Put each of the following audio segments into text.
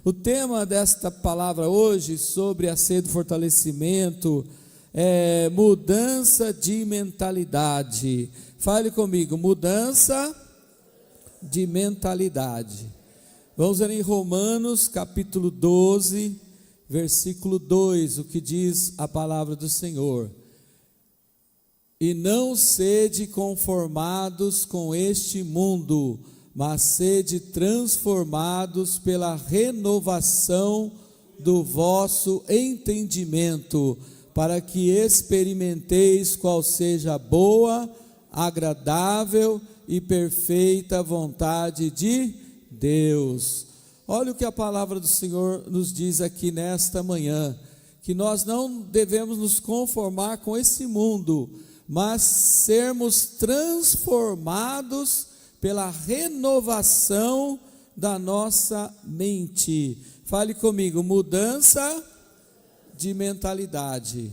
O tema desta palavra hoje sobre a ceia do fortalecimento é mudança de mentalidade. Fale comigo, mudança de mentalidade. Vamos ver em Romanos capítulo 12, versículo 2, o que diz a palavra do Senhor. E não sede conformados com este mundo, mas sede transformados pela renovação do vosso entendimento, para que experimenteis qual seja a boa, agradável e perfeita vontade de Deus. Olha o que a palavra do Senhor nos diz aqui nesta manhã, que nós não devemos nos conformar com esse mundo, mas sermos transformados pela renovação da nossa mente. Fale comigo, mudança de mentalidade.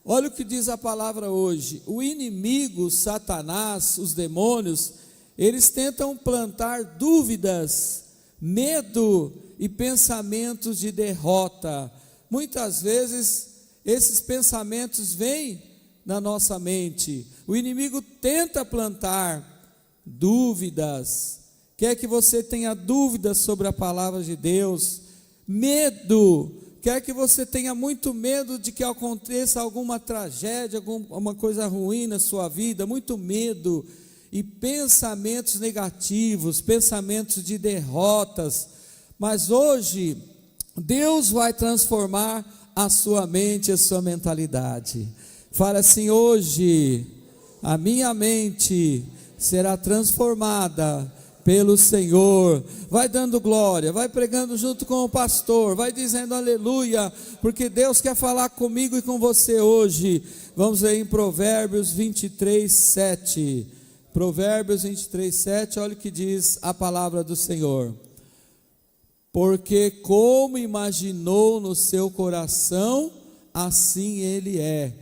Olha o que diz a palavra hoje. O inimigo, Satanás, os demônios, eles tentam plantar dúvidas, medo e pensamentos de derrota. Muitas vezes esses pensamentos vêm na nossa mente. O inimigo tenta plantar dúvidas, quer que você tenha dúvidas sobre a palavra de Deus, medo, quer que você tenha muito medo de que aconteça alguma tragédia, alguma coisa ruim na sua vida, muito medo, e pensamentos negativos, pensamentos de derrotas. Mas hoje, Deus vai transformar a sua mente, a sua mentalidade. Fala assim, hoje, a minha mente será transformada pelo Senhor. Vai dando glória, vai pregando junto com o pastor, vai dizendo aleluia, porque Deus quer falar comigo e com você hoje. Vamos ver em Provérbios 23, 7. Provérbios 23, 7, olha o que diz a palavra do Senhor. Porque como imaginou no seu coração, assim ele é.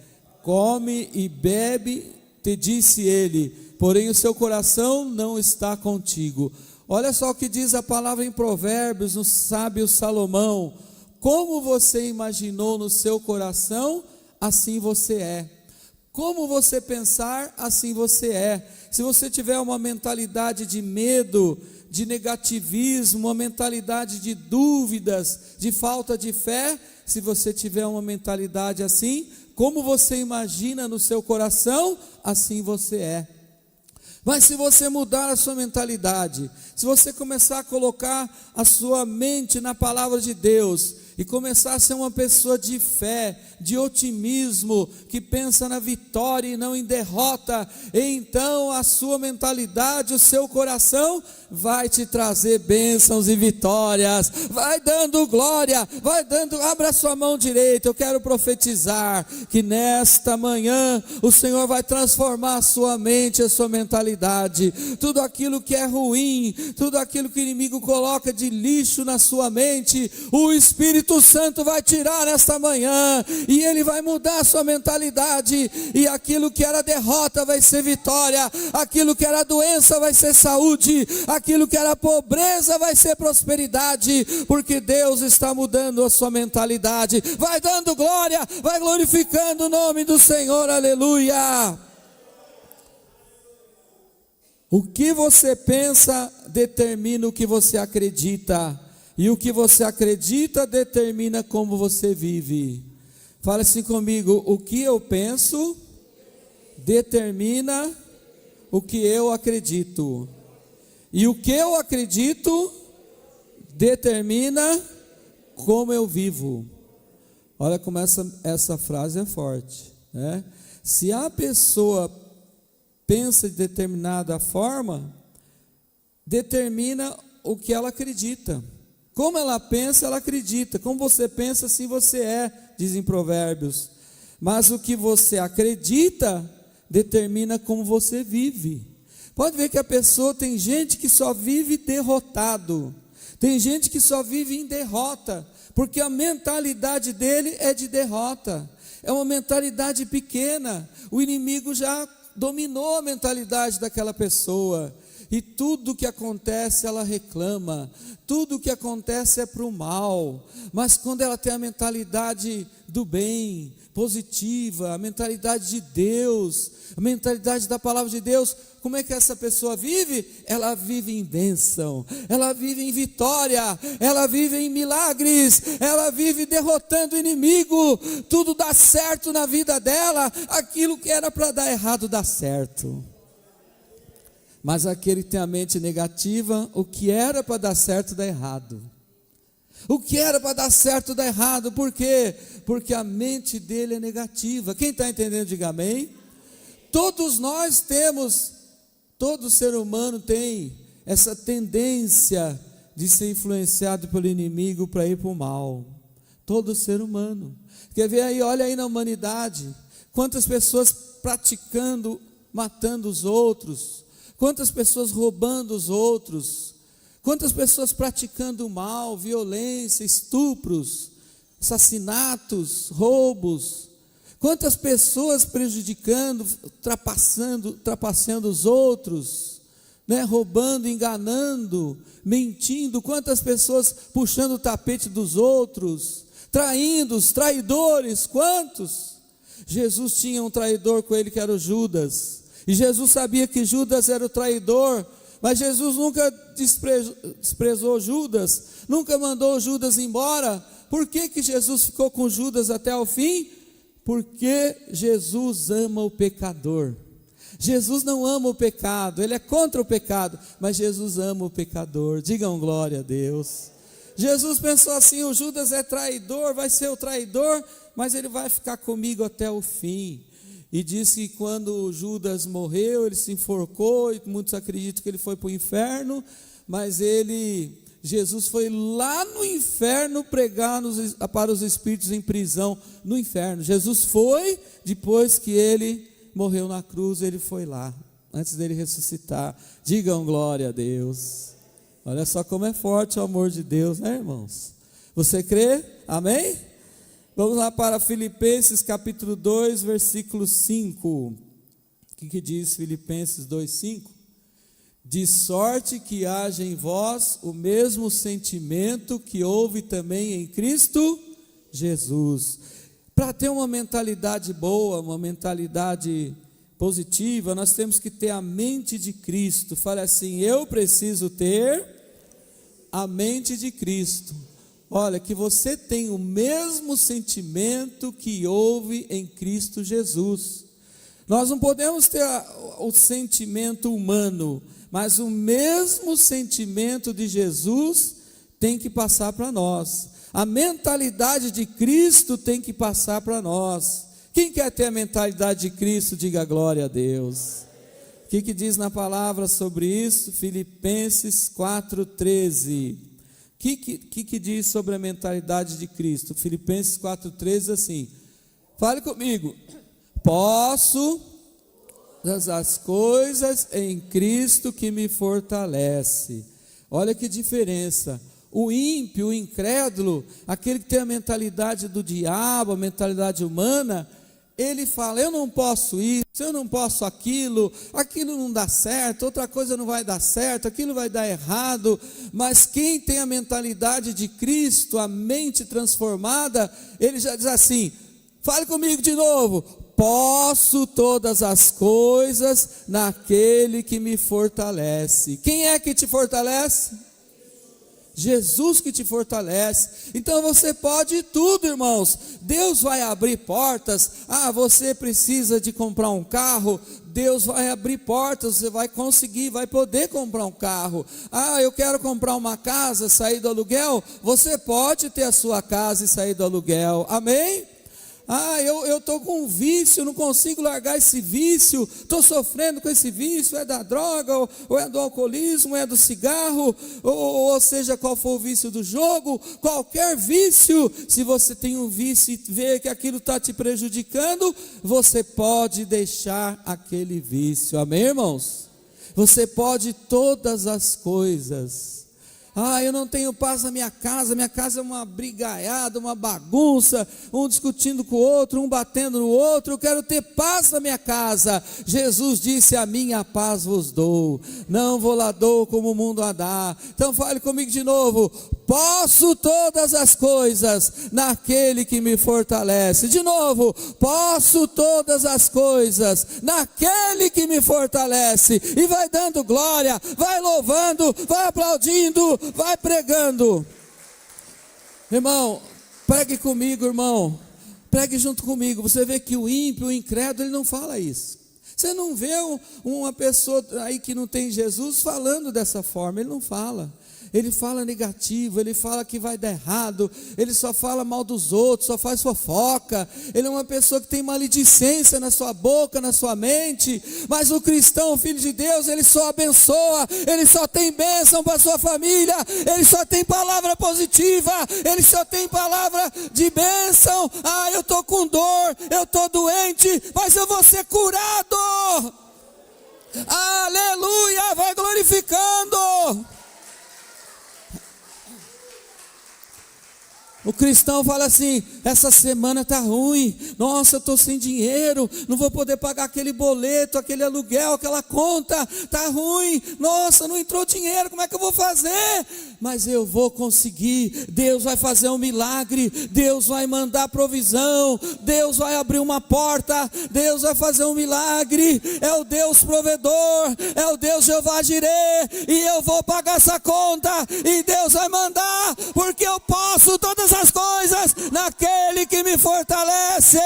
Come e bebe, te disse ele, porém o seu coração não está contigo. Olha só o que diz a palavra em Provérbios, no sábio Salomão. Como você imaginou no seu coração, assim você é. Como você pensar, assim você é. Se você tiver uma mentalidade de medo, de negativismo, uma mentalidade de dúvidas, de falta de fé, se você tiver uma mentalidade assim, como você imagina no seu coração, assim você é. Mas se você mudar a sua mentalidade, se você começar a colocar a sua mente na palavra de Deus, e começar a ser uma pessoa de fé, de otimismo, que pensa na vitória e não em derrota, então a sua mentalidade, o seu coração vai te trazer bênçãos e vitórias. Vai dando glória, vai dando, abra sua mão direita. Eu quero profetizar que nesta manhã o Senhor vai transformar a sua mente, a sua mentalidade. Tudo aquilo que é ruim, tudo aquilo que o inimigo coloca de lixo na sua mente, o Espírito Santo vai tirar nesta manhã, e Ele vai mudar a sua mentalidade, e aquilo que era derrota vai ser vitória, aquilo que era doença vai ser saúde, aquilo que era pobreza vai ser prosperidade, porque Deus está mudando a sua mentalidade. Vai dando glória, vai glorificando o nome do Senhor, aleluia. O que você pensa determina o que você acredita, e o que você acredita determina como você vive. Fala assim comigo, o que eu penso determina o que eu acredito. E o que eu acredito determina como eu vivo. Olha como essa frase é forte, né? Se a pessoa pensa de determinada forma, determina o que ela acredita. Como ela pensa, ela acredita. Como você pensa, assim você é, dizem Provérbios. Mas o que você acredita determina como você vive. Pode ver que a pessoa, tem gente que só vive derrotado, tem gente que só vive em derrota, porque a mentalidade dele é de derrota, é uma mentalidade pequena. O inimigo já dominou a mentalidade daquela pessoa, e tudo que acontece ela reclama, tudo que acontece é para o mal. Mas quando ela tem a mentalidade do bem, positiva, a mentalidade de Deus, a mentalidade da palavra de Deus, como é que essa pessoa vive? Ela vive em bênção, ela vive em vitória, ela vive em milagres, ela vive derrotando o inimigo, tudo dá certo na vida dela, aquilo que era para dar errado dá certo. Mas aquele que tem a mente negativa, o que era para dar certo dá errado. O que era para dar certo dá errado, por quê? Porque a mente dele é negativa. Quem está entendendo, diga amém. Todos nós temos, todo ser humano tem essa tendência de ser influenciado pelo inimigo para ir para o mal. Todo ser humano. Quer ver aí, olha aí na humanidade, quantas pessoas praticando, matando os outros, quantas pessoas roubando os outros, quantas pessoas praticando mal, violência, estupros, assassinatos, roubos, quantas pessoas prejudicando, trapaceando os outros, né? Roubando, enganando, mentindo, quantas pessoas puxando o tapete dos outros, traindo, os traidores, quantos? Jesus tinha um traidor com ele que era o Judas, e Jesus sabia que Judas era o traidor, mas Jesus nunca desprezou Judas, nunca mandou Judas embora. Por que que Jesus ficou com Judas até o fim? Porque Jesus ama o pecador. Jesus não ama o pecado, Ele é contra o pecado, mas Jesus ama o pecador. Digam glória a Deus. Jesus pensou assim: o Judas é traidor, vai ser o traidor, mas ele vai ficar comigo até o fim. E disse que quando Judas morreu, ele se enforcou, e muitos acreditam que ele foi para o inferno, mas Jesus foi lá no inferno pregar para os espíritos em prisão no inferno. Jesus foi, depois que ele morreu na cruz, ele foi lá, antes dele ressuscitar. Digam glória a Deus. Olha só como é forte o amor de Deus, né, irmãos? Você crê? Amém? Vamos lá para Filipenses capítulo 2, versículo 5. O que diz Filipenses 2, 5? De sorte que haja em vós o mesmo sentimento que houve também em Cristo Jesus. Para ter uma mentalidade boa, uma mentalidade positiva, nós temos que ter a mente de Cristo. Fale assim: eu preciso ter a mente de Cristo. Olha, que você tem o mesmo sentimento que houve em Cristo Jesus. Nós não podemos ter o sentimento humano, mas o mesmo sentimento de Jesus tem que passar para nós. A mentalidade de Cristo tem que passar para nós. Quem quer ter a mentalidade de Cristo, diga glória a Deus. O que diz na palavra sobre isso? Filipenses 4,13. O que diz sobre a mentalidade de Cristo? Filipenses 4,13 assim: fale comigo. Posso todas as coisas em Cristo que me fortalece. Olha que diferença. O ímpio, o incrédulo, aquele que tem a mentalidade do diabo, a mentalidade humana, ele fala: eu não posso isso, eu não posso aquilo não dá certo, outra coisa não vai dar certo, aquilo vai dar errado. Mas quem tem a mentalidade de Cristo, a mente transformada, ele já diz assim: fale comigo de novo. Posso todas as coisas naquele que me fortalece. Quem é que te fortalece? Jesus que te fortalece. Então você pode tudo, irmãos. Deus vai abrir portas. Você precisa de comprar um carro, Deus vai abrir portas, você vai conseguir, vai poder comprar um carro. Eu quero comprar uma casa, sair do aluguel, você pode ter a sua casa e sair do aluguel. Amém? Eu estou com um vício, não consigo largar esse vício, estou sofrendo com esse vício, é da droga, ou é do alcoolismo, é do cigarro, ou seja, qual for o vício do jogo, qualquer vício. Se você tem um vício e vê que aquilo está te prejudicando, você pode deixar aquele vício. Amém, irmãos? Você pode todas as coisas. Eu não tenho paz na minha casa é uma brigaiada, uma bagunça, um discutindo com o outro, um batendo no outro. Eu quero ter paz na minha casa. Jesus disse: a minha paz vos dou, não vou lá dou como o mundo a dá. Então fale comigo de novo: posso todas as coisas naquele que me fortalece. De novo: posso todas as coisas naquele que me fortalece. E vai dando glória, vai louvando, vai aplaudindo, vai pregando. Irmão, pregue comigo, irmão. Pregue junto comigo. Você vê que o ímpio, o incrédulo, ele não fala isso. Você não vê uma pessoa aí que não tem Jesus falando dessa forma. Ele não fala. Ele fala negativo, ele fala que vai dar errado, ele só fala mal dos outros, só faz fofoca. Ele é uma pessoa que tem maledicência na sua boca, na sua mente. Mas o cristão, o filho de Deus, ele só abençoa, ele só tem bênção para a sua família, ele só tem palavra positiva, ele só tem palavra de bênção. Eu estou com dor, eu estou doente, mas eu vou ser curado. Aleluia, vai glorificando. O cristão fala assim: essa semana está ruim, nossa, eu estou sem dinheiro, não vou poder pagar aquele boleto, aquele aluguel, aquela conta, está ruim, nossa, não entrou dinheiro, como é que eu vou fazer? Mas eu vou conseguir, Deus vai fazer um milagre, Deus vai mandar provisão, Deus vai abrir uma porta, Deus vai fazer um milagre, é o Deus provedor, é o Deus Jeová Jireh, e eu vou pagar essa conta, e Deus vai mandar, porque eu posso todas as coisas naquele que me fortalece.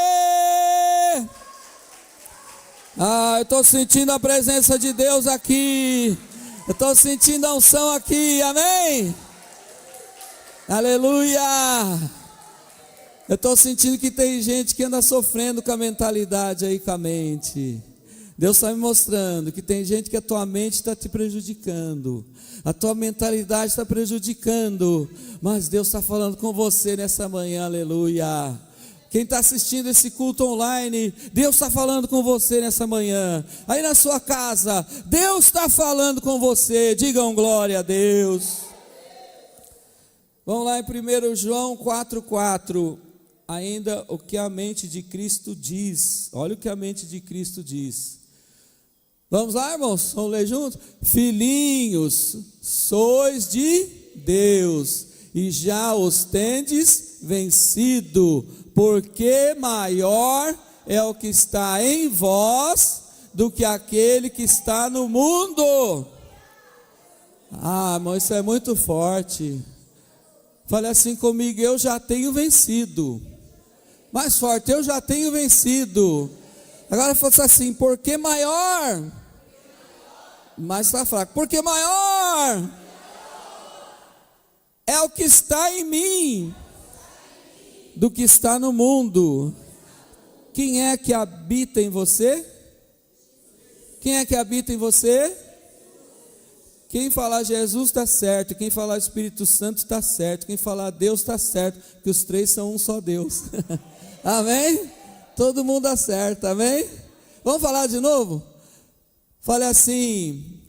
Eu estou sentindo a presença de Deus aqui, eu estou sentindo a unção aqui, amém? Aleluia! Eu estou sentindo que tem gente que anda sofrendo com a mentalidade aí, com a mente. Deus está me mostrando que tem gente que a tua mente está te prejudicando, a tua mentalidade está prejudicando, mas Deus está falando com você nessa manhã, aleluia. Quem está assistindo esse culto online, Deus está falando com você nessa manhã. Aí na sua casa, Deus está falando com você. Digam glória a Deus. Vamos lá em 1 João 4,4. Ainda o que a mente de Cristo diz. Olha o que a mente de Cristo diz. Vamos lá, irmãos? Vamos ler juntos? Filhinhos, sois de Deus, e já os tendes vencido, porque maior é o que está em vós do que aquele que está no mundo. Irmão, isso é muito forte. Fale assim comigo: eu já tenho vencido. Mais forte: eu já tenho vencido. Agora fala assim: porque maior. Mas está fraco. Porque maior é o que está em mim do que está no mundo. Quem é que habita em você? Quem é que habita em você? Quem falar Jesus está certo, quem falar Espírito Santo está certo, quem falar Deus está certo, que os três são um só Deus. Amém? Todo mundo acerta, amém? Vamos falar de novo? Fale assim: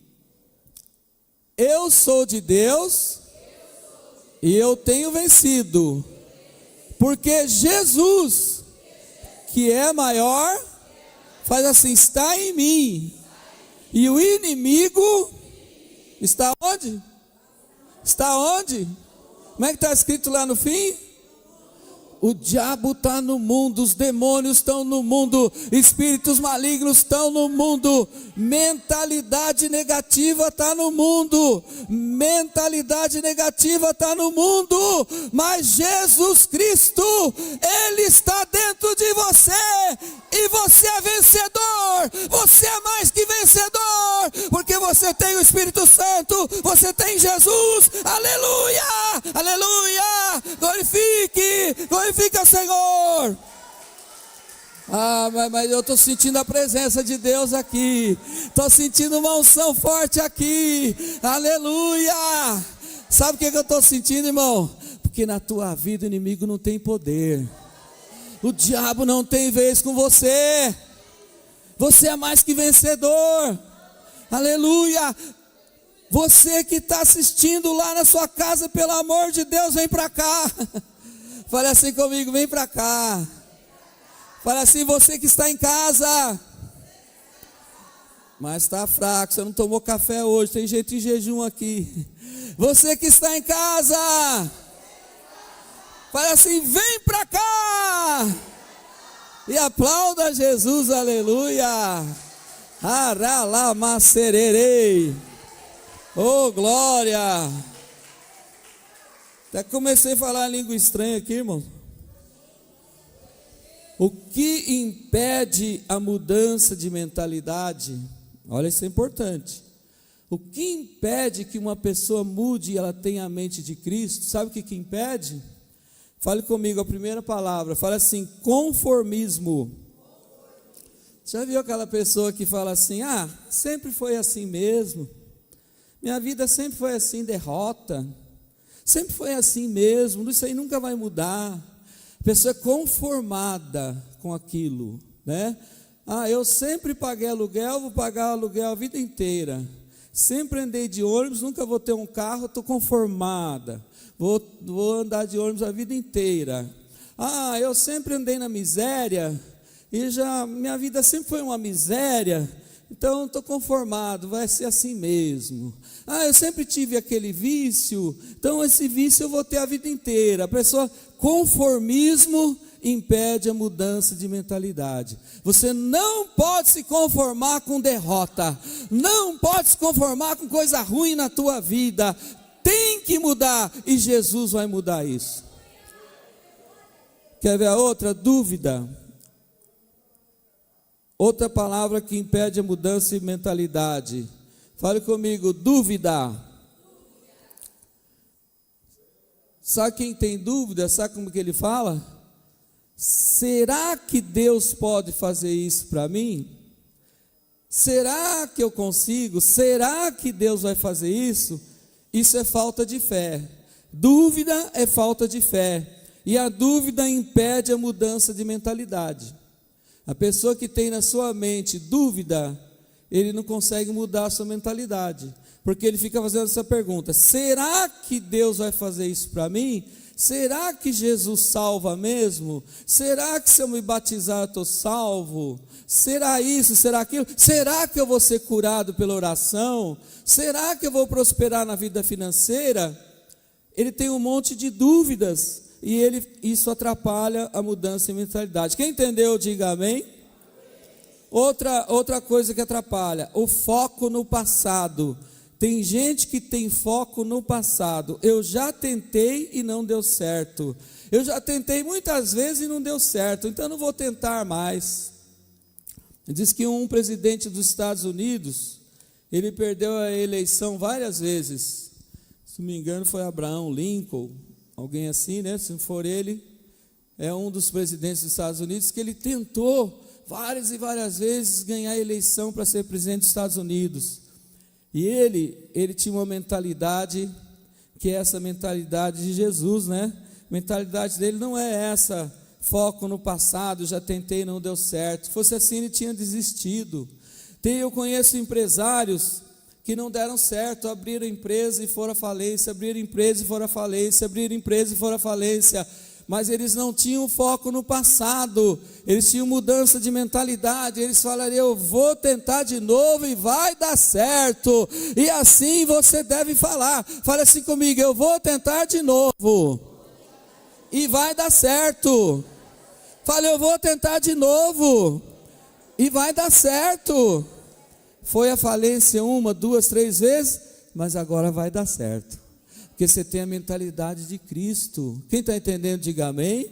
eu sou de Deus e eu tenho vencido, porque Jesus, que é maior, faz assim, está em mim, e o inimigo está onde? Está onde? Como é que está escrito lá no fim? O diabo está no mundo, os demônios estão no mundo, espíritos malignos estão no mundo, mentalidade negativa está no mundo, mentalidade negativa está no mundo, mas Jesus Cristo, Ele está dentro de você, e você é vencedor, você é mais que vencedor, porque você tem o Espírito Santo, você tem Jesus, aleluia, aleluia, glorifique o Senhor. Mas eu estou sentindo a presença de Deus aqui, estou sentindo uma unção forte aqui, aleluia. Sabe o que eu estou sentindo, irmão? Porque na tua vida o inimigo não tem poder, o diabo não tem vez com você, você é mais que vencedor, aleluia. Você que está assistindo lá na sua casa, pelo amor de Deus, vem para cá. Fale assim comigo, vem para cá. Fale assim, você que está em casa, mas está fraco, você não tomou café hoje, tem gente em jejum aqui. Você que está em casa, fale assim, vem para cá. E aplauda Jesus, aleluia. Aralamacererei. Oh, glória. Até comecei a falar língua estranha aqui, irmão. O que impede a mudança de mentalidade? Olha, isso é importante. O que impede que uma pessoa mude e ela tenha a mente de Cristo? Sabe o que impede? Fale comigo a primeira palavra. Fale assim, conformismo. Já viu aquela pessoa que fala assim, sempre foi assim mesmo. Minha vida sempre foi assim, derrota. Sempre foi assim mesmo, isso aí nunca vai mudar. A pessoa é conformada com aquilo, né? Eu sempre paguei aluguel, vou pagar aluguel a vida inteira. Sempre andei de ônibus, nunca vou ter um carro, estou conformada. Vou andar de ônibus a vida inteira. Eu sempre andei na miséria, e minha vida sempre foi uma miséria, então estou conformado, vai ser assim mesmo. Eu sempre tive aquele vício, então esse vício eu vou ter a vida inteira. A pessoa, conformismo impede a mudança de mentalidade. Você não pode se conformar com derrota, não pode se conformar com coisa ruim na tua vida. Tem que mudar, e Jesus vai mudar isso. Quer ver a outra? Dúvida. Outra palavra que impede a mudança de mentalidade. Fale comigo, dúvida. Sabe quem tem dúvida? Sabe como que ele fala? Será que Deus pode fazer isso para mim? Será que eu consigo? Será que Deus vai fazer isso? Isso é falta de fé. Dúvida é falta de fé. E a dúvida impede a mudança de mentalidade. A pessoa que tem na sua mente dúvida, ele não consegue mudar a sua mentalidade, porque ele fica fazendo essa pergunta: será que Deus vai fazer isso para mim? Será que Jesus salva mesmo? Será que se eu me batizar eu estou salvo? Será isso? Será aquilo? Será que eu vou ser curado pela oração? Será que eu vou prosperar na vida financeira? Ele tem um monte de dúvidas, e isso atrapalha a mudança de mentalidade. Quem entendeu, diga amém. Outra coisa que atrapalha, o foco no passado. Tem gente que tem foco no passado. Eu já tentei e não deu certo. Eu já tentei muitas vezes e não deu certo, então eu não vou tentar mais. Diz que um presidente dos Estados Unidos, ele perdeu a eleição várias vezes. Se não me engano foi Abraham Lincoln, alguém assim, né? Se não for ele, é um dos presidentes dos Estados Unidos, que ele tentou várias e várias vezes ganhar a eleição para ser presidente dos Estados Unidos. E ele tinha uma mentalidade, que é essa mentalidade de Jesus, né? A mentalidade dele não é essa, foco no passado, já tentei e não deu certo. Se fosse assim, ele tinha desistido. Eu conheço empresários que não deram certo, abriram empresa e foram à falência, abriram empresa e foram à falência, abriram empresa e foram à falência, mas eles não tinham foco no passado, eles tinham mudança de mentalidade, eles falariam: eu vou tentar de novo e vai dar certo. E assim você deve falar. Fale assim comigo: eu vou tentar de novo e vai dar certo. Fale: eu vou tentar de novo e vai dar certo. Foi à falência 1, 2, 3 vezes, mas agora vai dar certo, porque você tem a mentalidade de Cristo. Quem está entendendo, diga amém.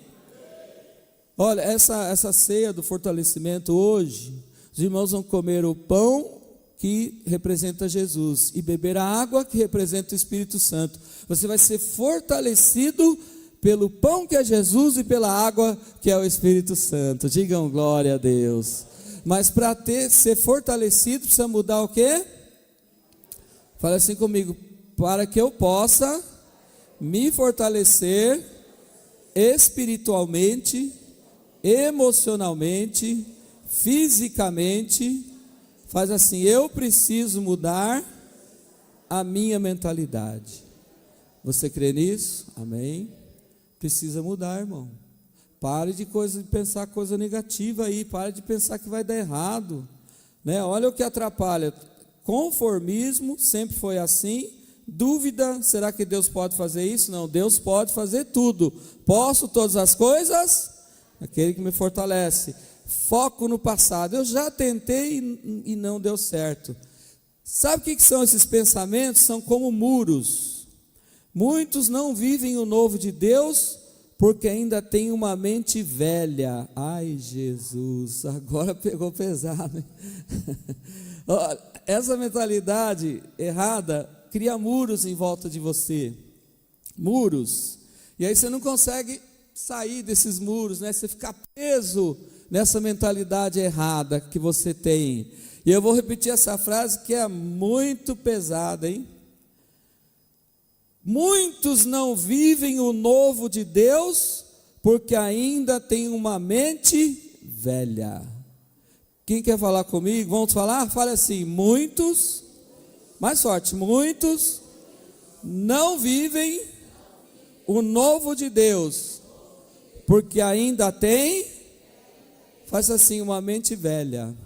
Olha, essa ceia do fortalecimento hoje, os irmãos vão comer o pão que representa Jesus e beber a água que representa o Espírito Santo. Você vai ser fortalecido pelo pão que é Jesus e pela água que é o Espírito Santo. Digam glória a Deus. Mas para ser fortalecido, precisa mudar o quê? Fala assim comigo: para que eu possa me fortalecer espiritualmente, emocionalmente, fisicamente. Faz assim: eu preciso mudar a minha mentalidade. Você crê nisso? Amém? Precisa mudar, irmão. Pare de pensar coisa negativa aí, pare de pensar que vai dar errado, né? Olha o que atrapalha: conformismo, sempre foi assim. Dúvida, será que Deus pode fazer isso? Não, Deus pode fazer tudo. Posso todas as coisas? Aquele que me fortalece. Foco no passado, eu já tentei e não deu certo. Sabe o que são esses pensamentos? São como muros. Muitos não vivem o novo de Deus porque ainda tem uma mente velha. Ai, Jesus, agora pegou pesado, hein? Essa mentalidade errada cria muros em volta de você. Muros. E aí você não consegue sair desses muros, né? Você fica preso nessa mentalidade errada que você tem. E eu vou repetir essa frase que é muito pesada, hein? Muitos não vivem o novo de Deus porque ainda tem uma mente velha. Quem quer falar comigo? Vamos falar? Fale assim: muitos, mais forte, muitos não vivem o novo de Deus porque ainda tem, faz assim, uma mente velha.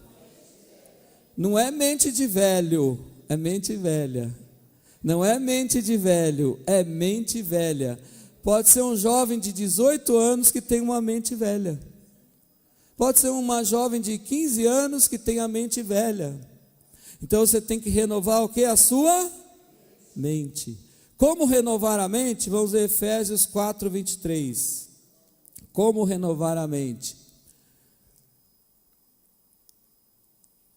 Não é mente de velho, é mente velha. Não é mente de velho, é mente velha. Pode ser um jovem de 18 anos que tem uma mente velha. Pode ser uma jovem de 15 anos que tem a mente velha. Então você tem que renovar o que? A sua mente. Como renovar a mente? Vamos ver Efésios 4, 23. Como renovar a mente?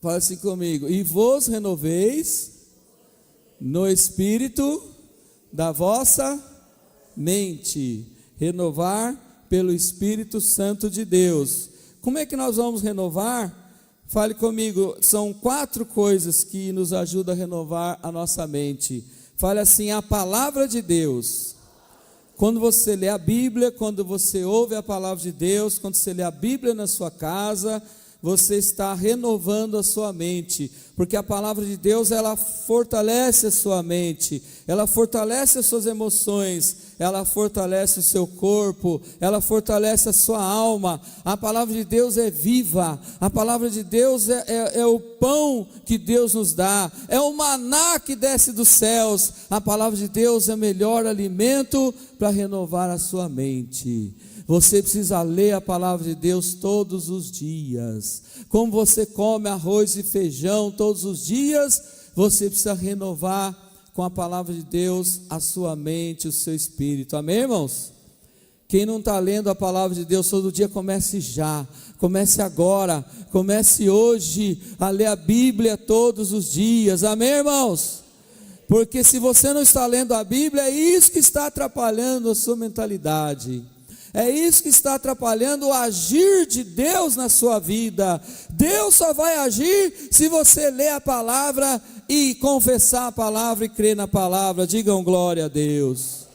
Fala assim comigo: e vos renoveis no espírito da vossa mente. Renovar pelo Espírito Santo de Deus. Como é que nós vamos renovar? Fale comigo. São 4 coisas que nos ajudam a renovar a nossa mente. Fale assim: a palavra de Deus. Quando você lê a Bíblia, quando você ouve a palavra de Deus, quando você lê a Bíblia na sua casa, você está renovando a sua mente, porque a palavra de Deus, ela fortalece a sua mente, ela fortalece as suas emoções, ela fortalece o seu corpo, ela fortalece a sua alma. A palavra de Deus é viva, a palavra de Deus é o pão que Deus nos dá, é o maná que desce dos céus. A palavra de Deus é o melhor alimento para renovar a sua mente. Você precisa ler a palavra de Deus todos os dias. Como você come arroz e feijão todos os dias, você precisa renovar com a palavra de Deus a sua mente, o seu espírito. Amém, irmãos? Quem não está lendo a palavra de Deus todo dia, comece já. Comece agora. Comece hoje a ler a Bíblia todos os dias. Amém, irmãos? Porque se você não está lendo a Bíblia, é isso que está atrapalhando a sua mentalidade. É isso que está atrapalhando o agir de Deus na sua vida. Deus só vai agir se você ler a palavra e confessar a palavra e crer na palavra. Digam glória a Deus.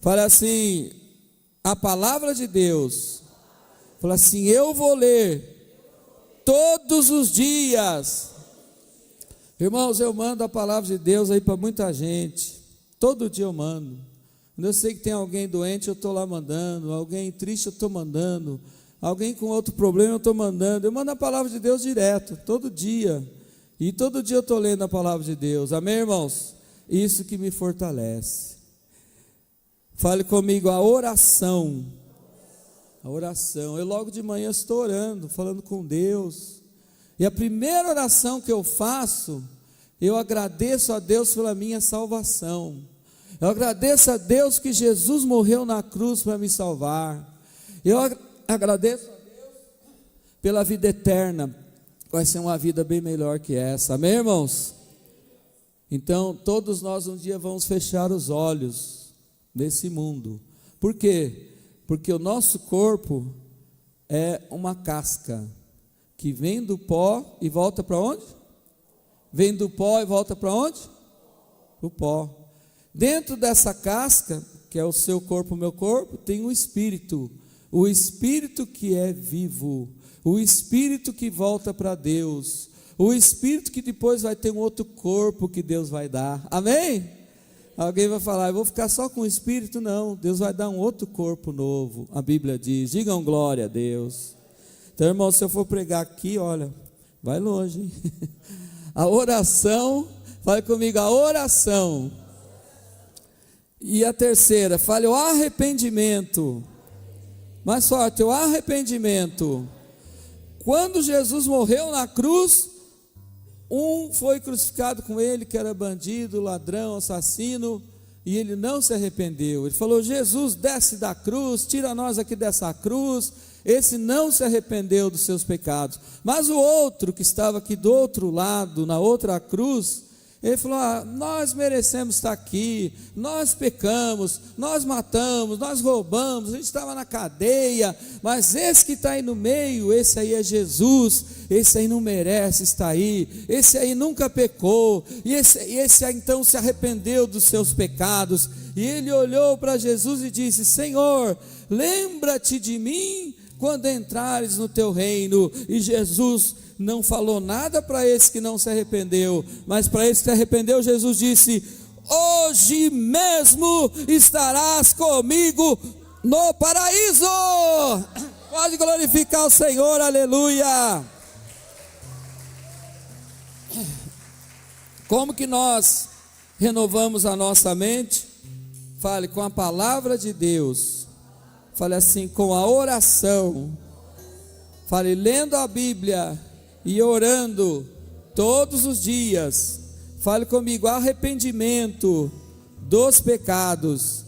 Fale assim: a palavra de Deus. Fale assim: eu vou ler todos os dias. Irmãos, eu mando a palavra de Deus aí para muita gente. Todo dia eu mando. Quando eu sei que tem alguém doente, eu estou lá mandando. Alguém triste, eu estou mandando. Alguém com outro problema, eu estou mandando. Eu mando a palavra de Deus direto, todo dia. E todo dia eu estou lendo a palavra de Deus. Amém, irmãos? Isso que me fortalece. Fale comigo: a oração. A oração. Eu logo de manhã estou orando, falando com Deus. E a primeira oração que eu faço, eu agradeço a Deus pela minha salvação. Eu agradeço a Deus que Jesus morreu na cruz para me salvar. Eu agradeço a Deus pela vida eterna. Vai ser uma vida bem melhor que essa. Amém, irmãos? Então, todos nós um dia vamos fechar os olhos nesse mundo. Por quê? Porque o nosso corpo é uma casca que vem do pó e volta para onde? Vem do pó e volta para onde? O pó. Dentro dessa casca, que é o seu corpo, o meu corpo, tem um espírito. O espírito que é vivo, o espírito que volta para Deus, O espírito que depois vai ter um outro corpo que Deus vai dar. Amém? Alguém vai falar, eu vou ficar só com o espírito? Não, Deus vai dar um outro corpo novo. A Bíblia diz, digam glória a Deus. Então, irmão, se eu for pregar aqui, olha, vai longe, hein? A oração, fale comigo, a oração. E a terceira, fale o arrependimento. Mais forte, o arrependimento. Quando Jesus morreu na cruz, um foi crucificado com ele, que era bandido, ladrão, assassino, e ele não se arrependeu. Ele falou, Jesus, desce da cruz, tira nós aqui dessa cruz. Esse não se arrependeu dos seus pecados. Mas o outro, que estava aqui do outro lado, na outra cruz, ele falou, nós merecemos estar aqui, nós pecamos, nós matamos, nós roubamos, a gente estava na cadeia, mas esse que está aí no meio, esse aí é Jesus, esse aí não merece estar aí, esse aí nunca pecou, e esse aí então se arrependeu dos seus pecados, e ele olhou para Jesus e disse, Senhor, lembra-te de mim, quando entrares no teu reino. E Jesus não falou nada para esse que não se arrependeu, mas para esse que se arrependeu, Jesus disse, hoje mesmo estarás comigo no paraíso. Pode glorificar o Senhor, aleluia. Como que nós renovamos a nossa mente? Fale, com a palavra de Deus. Fale assim, com a oração. Fale, lendo a Bíblia e orando todos os dias. Fale comigo, arrependimento dos pecados.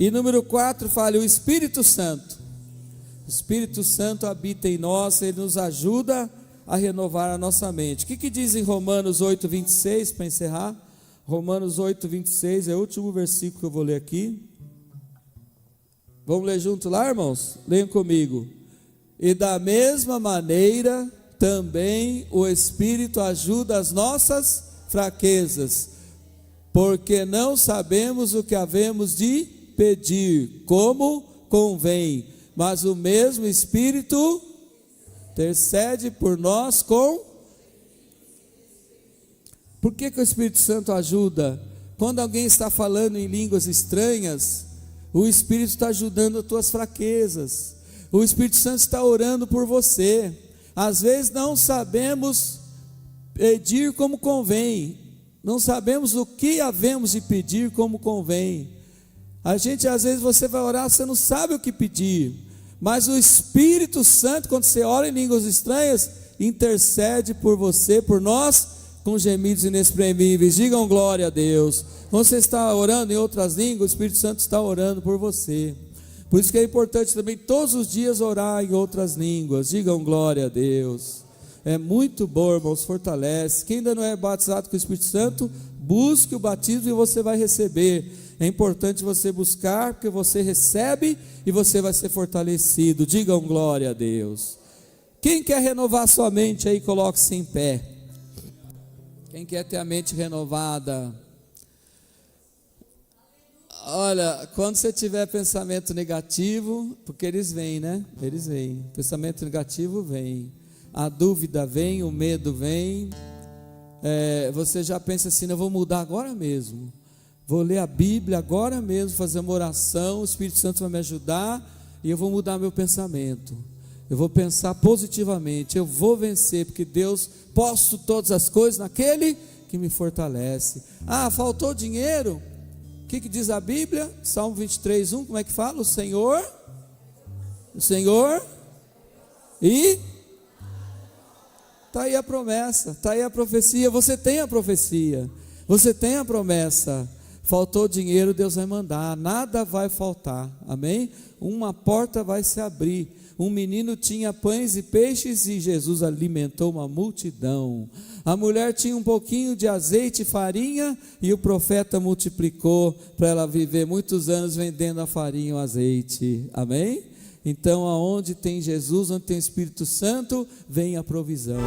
E número 4, fale, o Espírito Santo. O Espírito Santo habita em nós, ele nos ajuda a renovar a nossa mente. O que diz em Romanos 8, 26, para encerrar? Romanos 8, 26, é o último versículo que eu vou ler aqui. Vamos ler junto lá, irmãos? Leiam comigo. E da mesma maneira, também o Espírito ajuda as nossas fraquezas, porque não sabemos o que havemos de pedir, como convém, mas o mesmo Espírito intercede por nós com... Por que o Espírito Santo ajuda? Quando alguém está falando em línguas estranhas, o Espírito está ajudando as tuas fraquezas. O Espírito Santo está orando por você. Às vezes não sabemos pedir como convém. Não sabemos o que havemos de pedir como convém. Às vezes você vai orar, você não sabe o que pedir. Mas o Espírito Santo, quando você ora em línguas estranhas, intercede por você, por nós, com gemidos inexprimíveis. Digam glória a Deus. Quando você está orando em outras línguas, o Espírito Santo está orando por você. Por isso que é importante também todos os dias orar em outras línguas. Digam glória a Deus. É muito bom, irmãos, fortalece. Quem ainda não é batizado com o Espírito Santo, busque o batismo e você vai receber. É importante você buscar, porque você recebe e você vai ser fortalecido. Digam glória a Deus. Quem quer renovar sua mente aí, coloque-se em pé. Quem quer ter a mente renovada? Olha, quando você tiver pensamento negativo, porque eles vêm, né? Eles vêm. Pensamento negativo vem. A dúvida vem, o medo vem. Você já pensa assim, eu vou mudar agora mesmo. Vou ler a Bíblia agora mesmo, fazer uma oração, o Espírito Santo vai me ajudar e eu vou mudar meu pensamento. Eu vou pensar positivamente, eu vou vencer, porque Deus, posso todas as coisas naquele que me fortalece. Faltou dinheiro? O que diz a Bíblia? Salmo 23, 1, como é que fala? O Senhor, e está aí a promessa, está aí a profecia. Você tem a profecia, você tem a promessa. Faltou dinheiro, Deus vai mandar, nada vai faltar, amém? Uma porta vai se abrir. Um menino tinha pães e peixes e Jesus alimentou uma multidão. A mulher tinha um pouquinho de azeite e farinha e o profeta multiplicou para ela viver muitos anos vendendo a farinha e o azeite, amém? Então aonde tem Jesus, onde tem o Espírito Santo, vem a provisão.